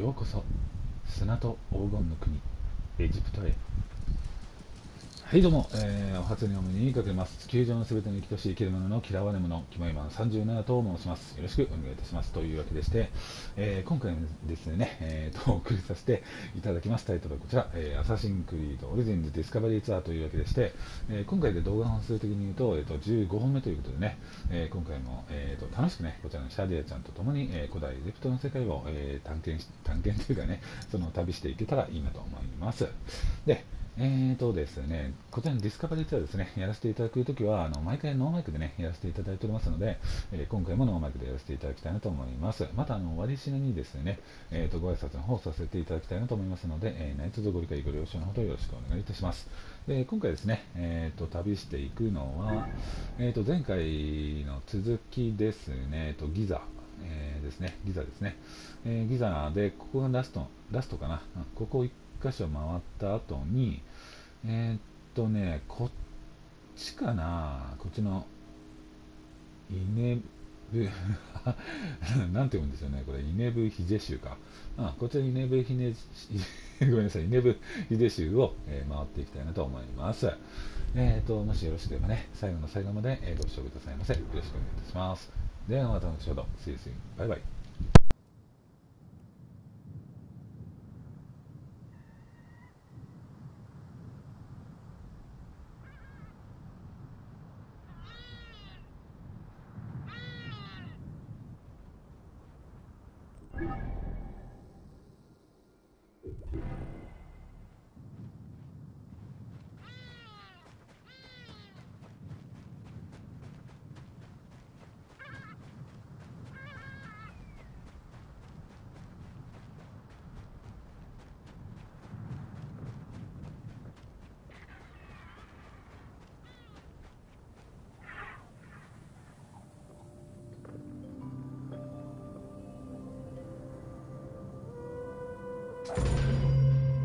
ようこそ砂と黄金の国エジプトへ。はいどうも、お初にお目にかけます。地球上のすべての生きとし生きる者の嫌われ者キモイマン37と申します。よろしくお願いいたします。というわけでして、今回ですね、お送りさせていただきますタイトルはこちら、アサシンクリードオリジンズディスカバリーツアーというわけでして、今回で動画本数的に言うと、15本目ということでね、今回も、楽しくね、こちらのシャディアちゃんとともに、古代エジプトの世界を、探検というかね、その旅していけたらいいなと思います。でですね、こちらのディスカバリーツアーですね、やらせていただくときは、毎回ノーマイクでね、やらせていただいておりますので、今回もノーマイクでやらせていただきたいなと思います。また、終わりしなにですね、ご挨拶の方させていただきたいなと思いますので、何卒ご理解ご了承のほどよろしくお願いいたします。で、今回ですね、旅していくのは、前回の続きですね、ギザ。ですね、ギザですね。ギザで、ここがラストかな。ここ1箇所回った後に、こっちかな、こっちのイネブなんて読むんですよね、これ、イネブヒジェ州か。こちらイネブヒネごめんなさい、イネブヒデ州を、回っていきたいなと思います。もしよろしければね、最後の最後まで、ご視聴くださいませ。よろしくお願いいたします。ではまた後ほど。See you soon. バイバイ。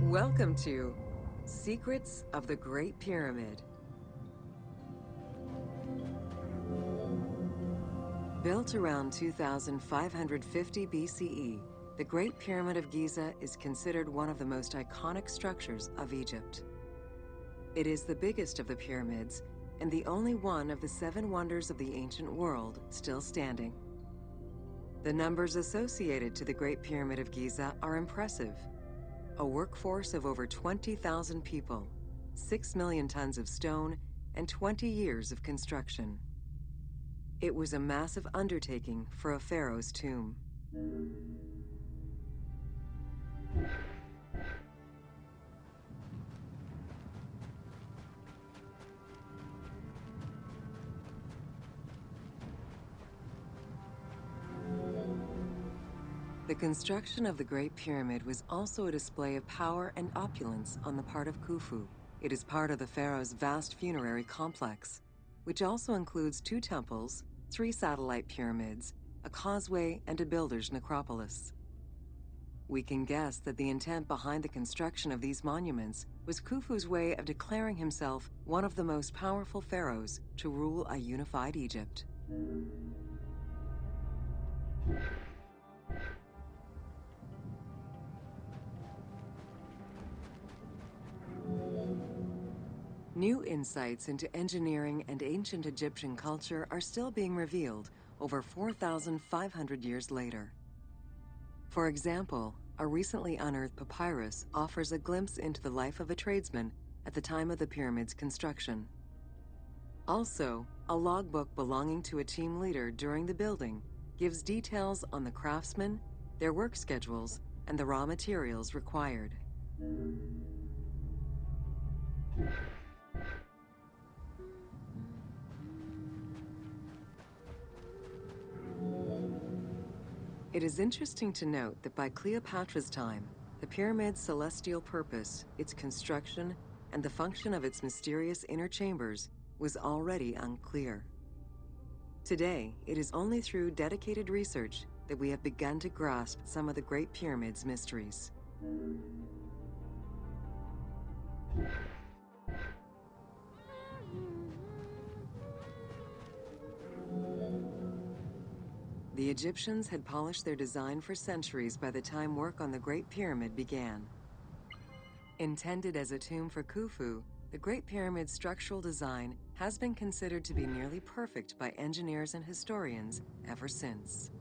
Welcome to Secrets of the Great Pyramid. Built around 2550 BCE, the Great Pyramid of Giza is considered one of the most iconic structures of Egypt. It is the biggest of the pyramids and the only one of the 7 wonders of the ancient world still standing. The numbers associated to the Great Pyramid of Giza are impressive. A workforce of over 20,000 people, 6 million tons of stone, and 20 years of construction. It was a massive undertaking for a pharaoh's tomb. The construction of the Great Pyramid was also a display of power and opulence on the part of Khufu. It is part of the pharaoh's vast funerary complex, which also includes 2 temples, 3 satellite pyramids, a causeway, and a builder's necropolis. We can guess that the intent behind the construction of these monuments was Khufu's way of declaring himself one of the most powerful pharaohs to rule a unified Egypt. New insights into engineering and ancient Egyptian culture are still being revealed over 4,500 years later. For example, a recently unearthed papyrus offers a glimpse into the life of a tradesman at the time of the pyramid's construction. Also, a logbook belonging to a team leader during the building gives details on the craftsmen, their work schedules, and the raw materials required. It is interesting to note that by Cleopatra's time, the pyramid's celestial purpose, its construction, and the function of its mysterious inner chambers was already unclear. Today, it is only through dedicated research that we have begun to grasp some of the Great Pyramid's mysteries. The Egyptians had polished their design for centuries by the time work on the Great Pyramid began. Intended as a tomb for Khufu, the Great Pyramid's structural design has been considered to be nearly perfect by engineers and historians ever since.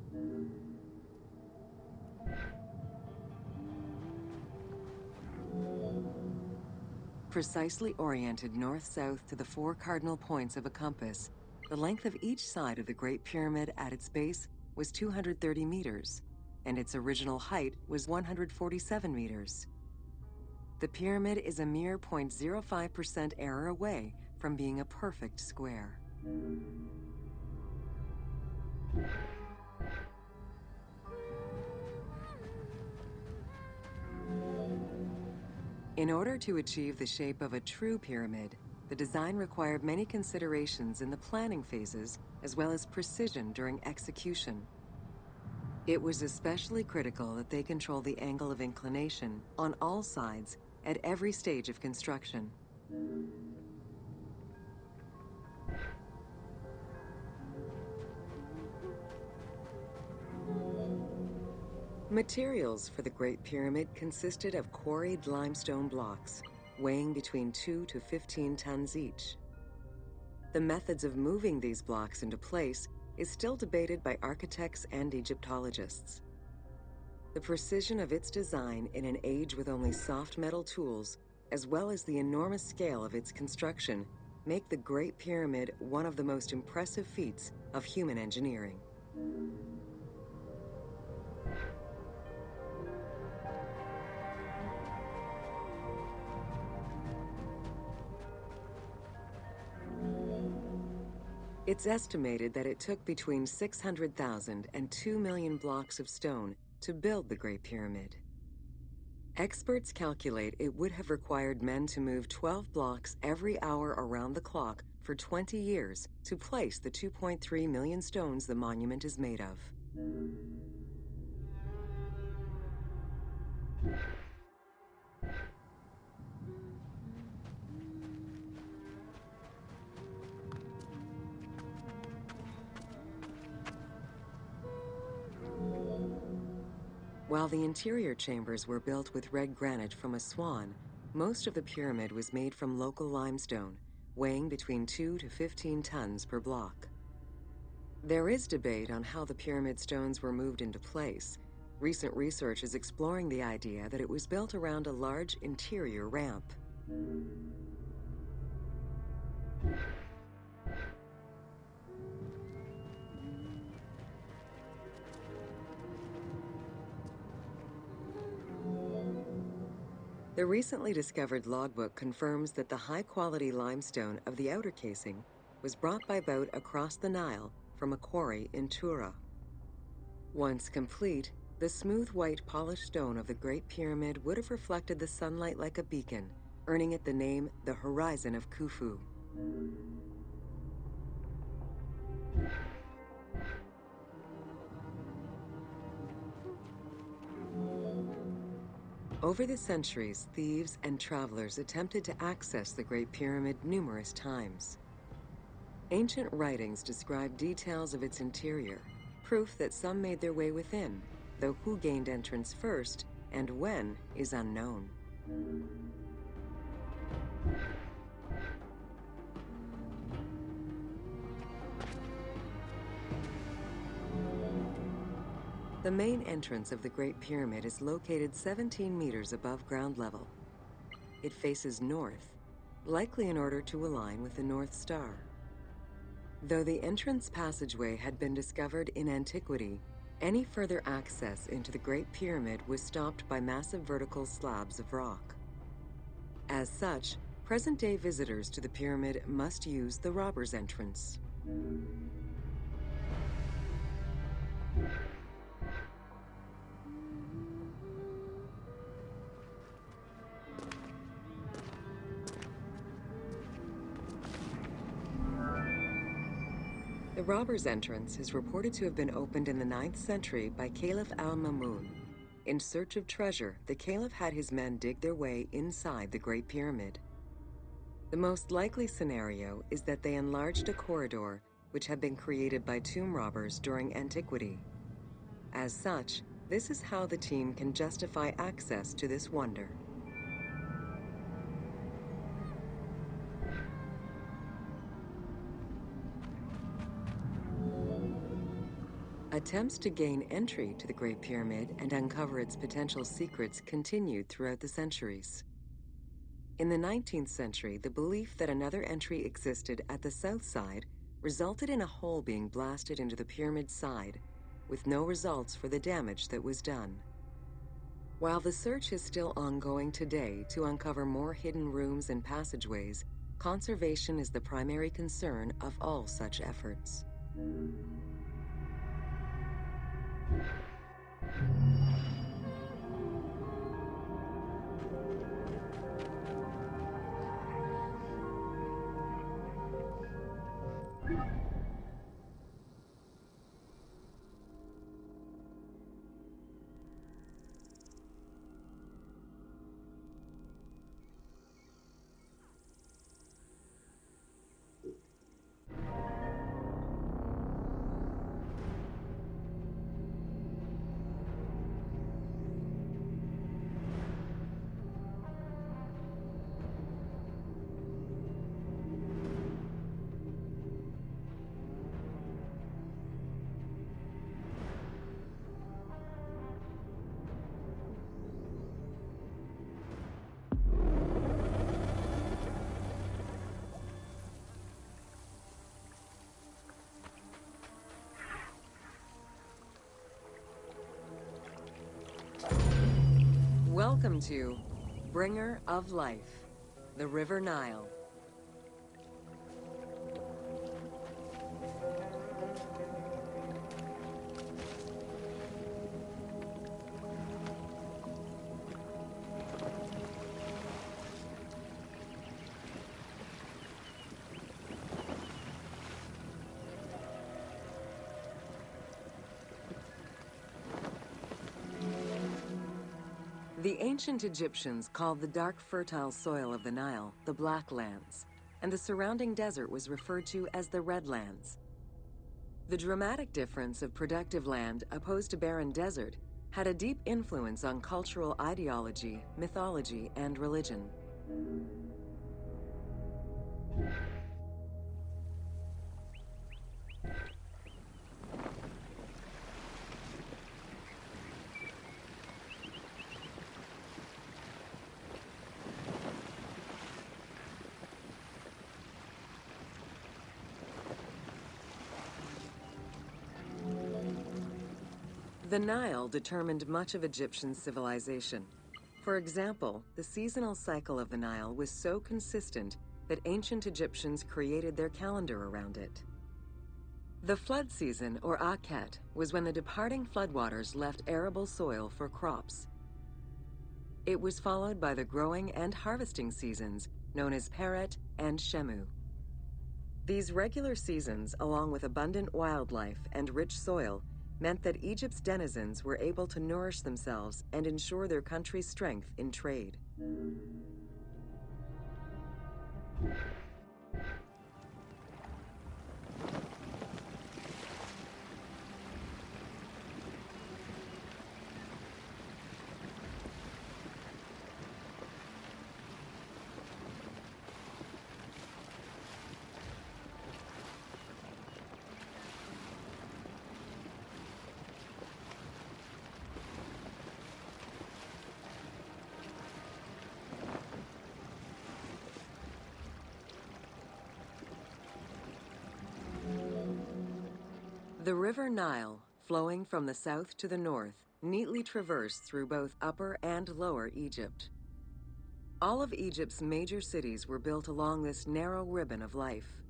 Precisely oriented north-south to the 4 cardinal points of a compass, the length of each side of the Great Pyramid at its base was 230 meters, and its original height was 147 meters. The pyramid is a mere 0.05% error away from being a perfect square. In order to achieve the shape of a true pyramid, the design required many considerations in the planning phases, as well as precision during execution. It was especially critical that they control the angle of inclination on all sides at every stage of construction. Materials for the Great Pyramid consisted of quarried limestone blocks, weighing between 2 to 15 tons each. The methods of moving these blocks into place is still debated by architects and Egyptologists. The precision of its design in an age with only soft metal tools, as well as the enormous scale of its construction, make the Great Pyramid one of the most impressive feats of human engineering. It's estimated that it took between 600,000 and 2 million blocks of stone to build the Great Pyramid. Experts calculate it would have required men to move 12 blocks every hour around the clock for 20 years to place the 2.3 million stones the monument is made of. While the interior chambers were built with red granite from Aswan, most of the pyramid was made from local limestone, weighing between 2 to 15 tons per block. There is debate on how the pyramid stones were moved into place. Recent research is exploring the idea that it was built around a large interior ramp. The recently discovered logbook confirms that the high-quality limestone of the outer casing was brought by boat across the Nile from a quarry in Tura. Once complete, the smooth white polished stone of the Great Pyramid would have reflected the sunlight like a beacon, earning it the name the Horizon of Khufu. Over the centuries, thieves and travelers attempted to access the Great Pyramid numerous times. Ancient writings describe details of its interior, proof that some made their way within, though who gained entrance first and when is unknown. The main entrance of the Great Pyramid is located 17 meters above ground level. It faces north, likely in order to align with the North Star. Though the entrance passageway had been discovered in antiquity, any further access into the Great Pyramid was stopped by massive vertical slabs of rock. As such, present-day visitors to the pyramid must use the robber's entrance. The robber's entrance is reported to have been opened in the 9th century by Caliph al-Mamun. In search of treasure, the Caliph had his men dig their way inside the Great Pyramid. The most likely scenario is that they enlarged a corridor, which had been created by tomb robbers during antiquity. As such, this is how the team can justify access to this wonder. Attempts to gain entry to the Great Pyramid and uncover its potential secrets continued throughout the centuries. In the 19th century, the belief that another entry existed at the south side resulted in a hole being blasted into the pyramid's side, with no results for the damage that was done. While the search is still ongoing today to uncover more hidden rooms and passageways, conservation is the primary concern of all such efforts. Welcome to Bringer of Life, the River Nile. The ancient Egyptians called the dark fertile soil of the Nile the Black Lands, and the surrounding desert was referred to as the Red Lands. The dramatic difference of productive land opposed to barren desert had a deep influence on cultural ideology, mythology, and religion. The Nile determined much of Egyptian civilization. For example, the seasonal cycle of the Nile was so consistent that ancient Egyptians created their calendar around it. The flood season, or Akhet, was when the departing floodwaters left arable soil for crops. It was followed by the growing and harvesting seasons, known as Peret and Shemu. These regular seasons, along with abundant wildlife and rich soil, meant that Egypt's denizens were able to nourish themselves and ensure their country's strength in trade. The River Nile, flowing from the south to the north, neatly traversed through both Upper and Lower Egypt. All of Egypt's major cities were built along this narrow ribbon of life.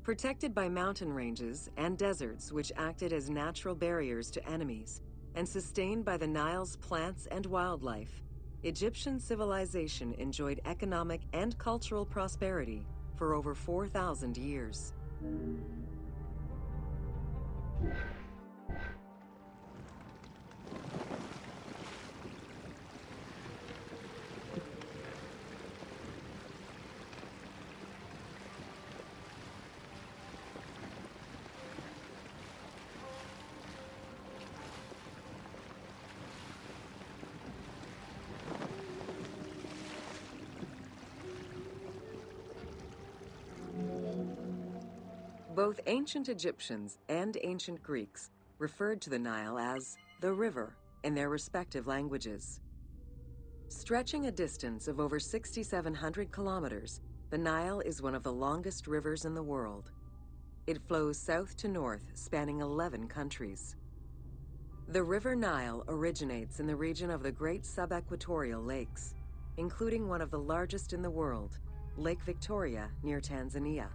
Protected by mountain ranges and deserts which acted as natural barriers to enemies, and sustained by the Nile's plants and wildlife, Egyptian civilization enjoyed economic and cultural prosperity for over 4,000 years. Both ancient Egyptians and ancient Greeks referred to the Nile as the river in their respective languages. Stretching a distance of over 6,700 kilometers, the Nile is one of the longest rivers in the world. It flows south to north, spanning 11 countries. The River Nile originates in the region of the Great Subequatorial Lakes, including one of the largest in the world, Lake Victoria near Tanzania.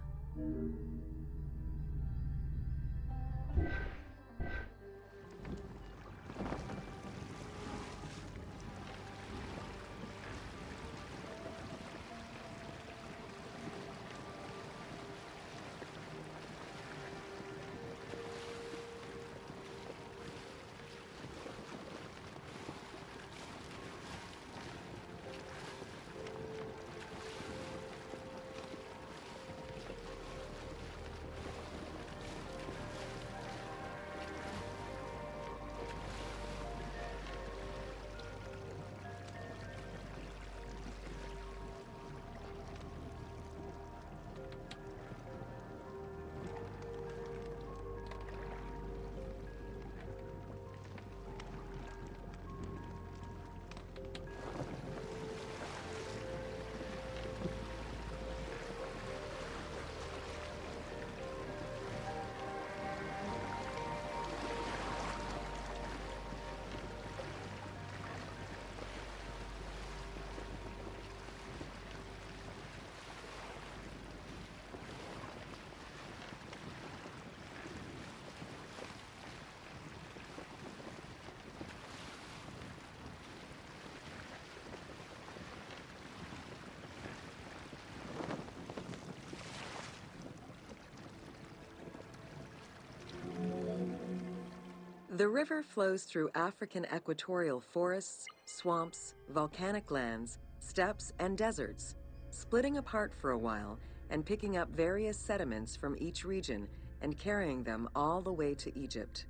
The river flows through African equatorial forests, swamps, volcanic lands, steppes, and deserts, splitting apart for a while and picking up various sediments from each region and carrying them all the way to Egypt.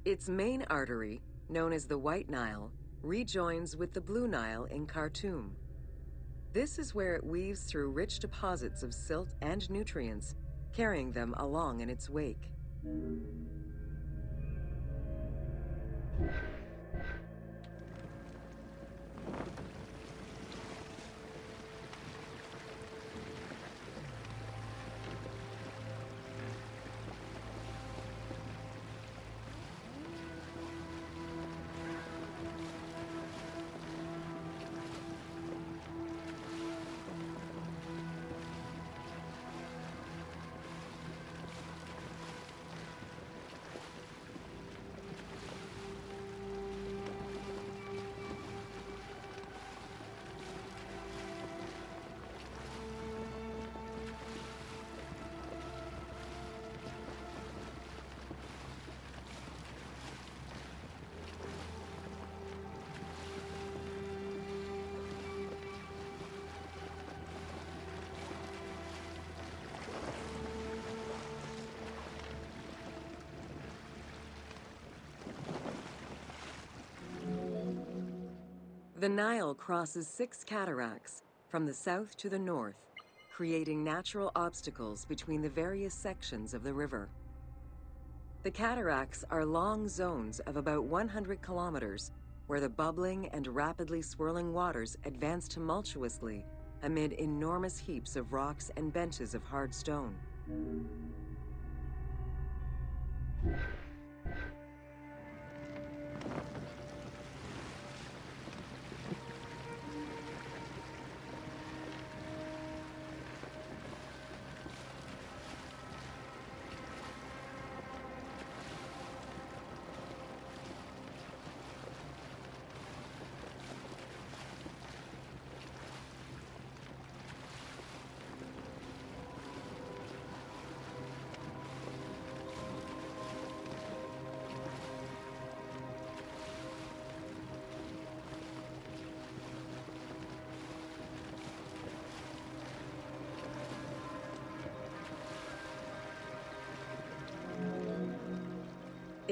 Its main artery, known as the White Nile, rejoins with the Blue Nile in Khartoum. This is where it weaves through rich deposits of silt and nutrients, carrying them along in its wake. The Nile crosses 6 cataracts from the south to the north, creating natural obstacles between the various sections of the river. The cataracts are long zones of about 100 kilometers, where the bubbling and rapidly swirling waters advance tumultuously amid enormous heaps of rocks and benches of hard stone.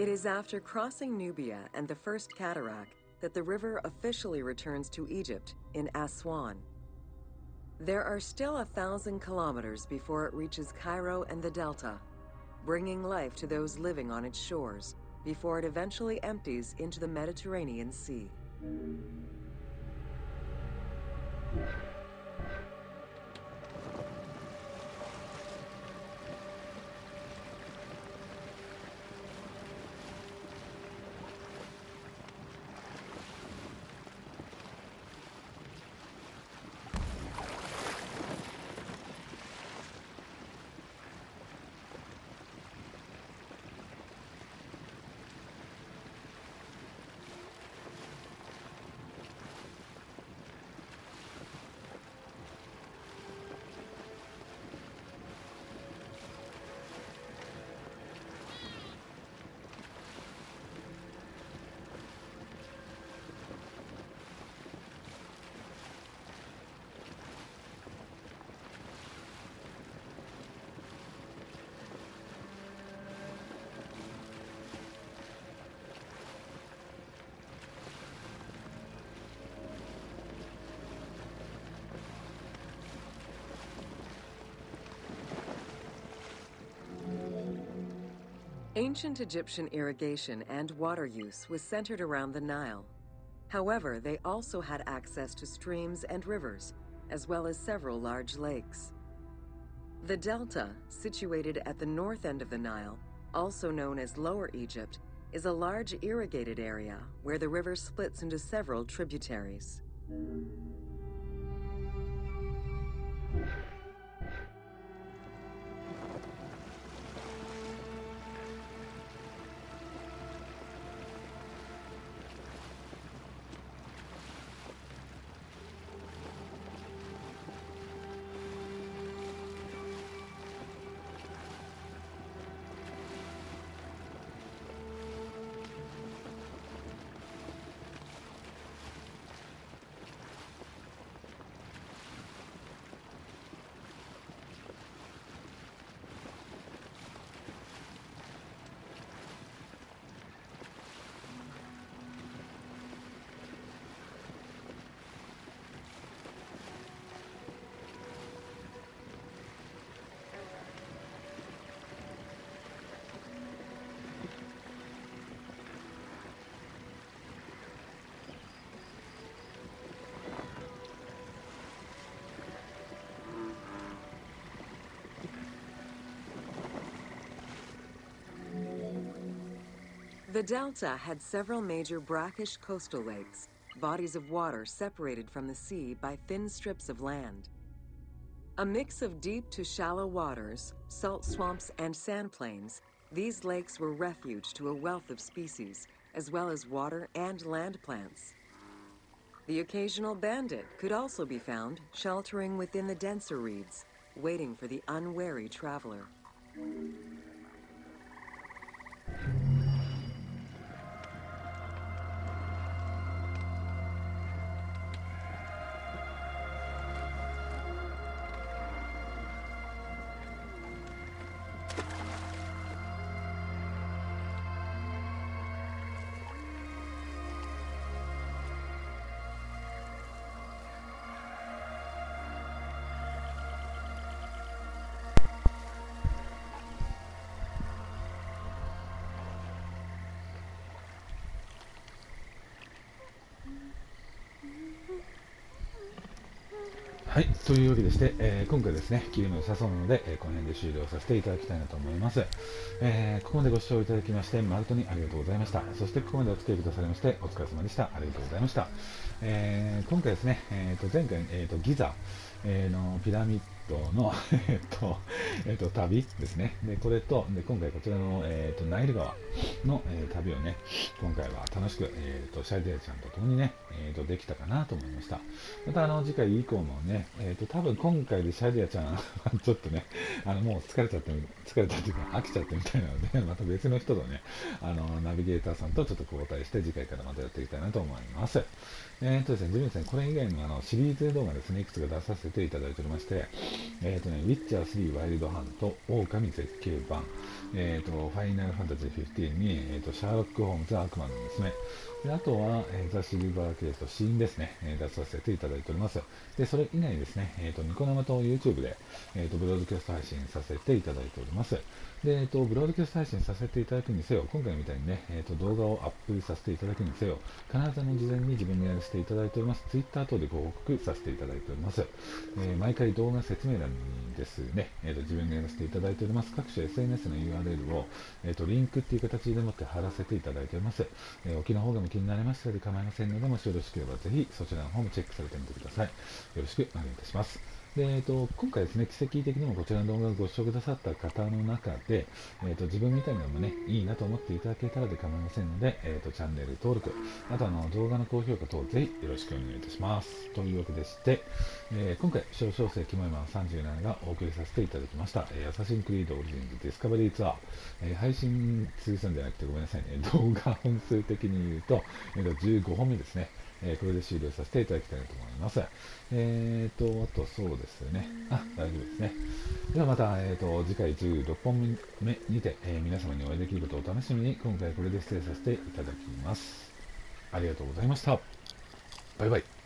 It is after crossing Nubia and the First Cataract that the river officially returns to Egypt in Aswan. There are still 1,000 kilometers before it reaches Cairo and the Delta, bringing life to those living on its shores before it eventually empties into the Mediterranean Sea. Ancient Egyptian irrigation and water use was centered around the Nile. However, they also had access to streams and rivers, as well as several large lakes. The Delta, situated at the north end of the Nile, also known as Lower Egypt, is a large irrigated area where the river splits into several tributaries. The Delta had several major brackish coastal lakes, bodies of water separated from the sea by thin strips of land. A mix of deep to shallow waters, salt swamps, and sand plains, these lakes were refuge to a wealth of species, as well as water and land plants. The occasional bandit could also be found sheltering within the denser reeds, waiting for the unwary traveler. はい、というわけでして、今回ですね、切りも良さそうなので、この辺で終了させていただきたいなと思います。ここまでご視聴いただきまして、誠にありがとうございました。そしてここまでお付き合いくださいまして、お疲れ様でした。ありがとうございました。今回ですね、前回、ギザ、のピラミッドの、旅ですね。で、これと、で今回こちらの、ナイル川の、旅をね、今回は楽しく、シャイデアちゃんと共にね、できたかなと思いました。また次回以降もね、多分今回でシャイデアちゃんはちょっとね、もう疲れたっていうか飽きちゃってみたいなので、また別の人とね、ナビゲーターさんとちょっと交代して次回からまたやっていきたいなと思います。ですね、自分ですね、これ以外のシリーズ動画ですね、いくつか出させていただいておりまして、ウィッチャー3ワイルドハント、狼絶景版、ファイナルファンタジー15に、シャーロック・ホームズ悪魔の娘、であとは、ザ・シルバーケースと死因ですね、出させていただいております。で、それ以外ですね、ニコ生と YouTube で、ブロードキャスト配信させていただいております。で、ブロードキャスト配信させていただくにせよ、今回みたいにね、動画をアップさせていただくにせよ、必ず事前に自分でやらせていただいております。Twitter 等でご報告させていただいております。毎回動画説明欄にですね、自分でやらせていただいております。各種 SNS の URL を、リンクっていう形でもって貼らせていただいております。お気の方が気になりましたら構いませんので、もしよろしければぜひそちらの方もチェックされてみてください。よろしくお願いいたします。で今回ですね、奇跡的にもこちらの動画をご視聴くださった方の中で、自分みたいなのもね、いいなと思っていただけたらで構いませんので、チャンネル登録、あと動画の高評価等ぜひよろしくお願いいたします。というわけでして、今回、少々生キモイマン37がお送りさせていただきました、アサシンクリードオリジンズディスカバリーツアー、配信通算じゃなくてごめんなさいね、動画本数的に言うと、15本目ですね。これで終了させていただきたいと思います。あとそうですね。大丈夫ですね。ではまた、次回16本目にて、皆様にお会いできることを楽しみに、今回これで失礼させていただきます。ありがとうございました。バイバイ。